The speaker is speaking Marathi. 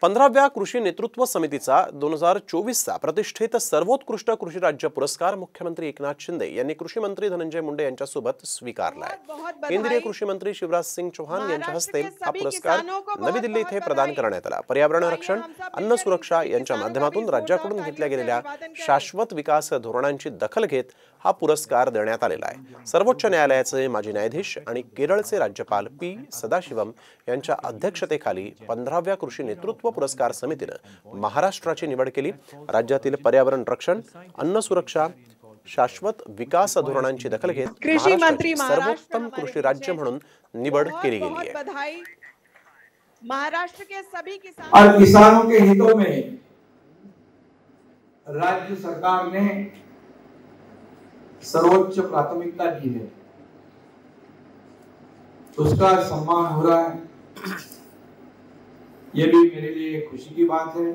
15व्या कृषी नेतृत्व समितीचा 2024चा प्रतिष्ठित सर्वोत्कृष्ट कृषी राज्य पुरस्कार मुख्यमंत्री एकनाथ शिंदे यांनी कृषी मंत्री धनंजय मुंडे यांच्यासोबत स्वीकारलाय। केंद्रीय कृषी मंत्री शिवराज सिंह चौहान यांच्या हस्ते हा पुरस्कार नवी दिल्ली येथे प्रदान करण्यात आला। पर्यावरण रक्षण, अन्न सुरक्षा यांच्या माध्यमातून राज्याकडून घेतल्या गेलेल्या शाश्वत विकास धोरणांची दखल घेत हा पुरस्कार देण्यात आलेला आहे। सर्वोच्च न्यायालयाचे माजी न्यायाधीश आणि केरळचे राज्यपाल पी सदाशिवम यांच्या अध्यक्षतेखाली 15व्या कृषी नेतृत्व पुरस्कार समितीने महाराष्ट्राची निवड केली। राज्यातील पर्यावरण रक्षण, अन्न सुरक्षा, शाश्वत विकास धोरणांची दखल घेत कृषि मंत्री सर्वोत्तम कृषि राज्य म्हणून निवड केली गेली है। महाराष्ट्र के सभी किसान और किसानों के हितों में राज्य सरकार ने सर्वोच्च प्राथमिकता दी है, उसका सम्मान हो रहा है। ये भी मेरे लिए खुशी की बात है।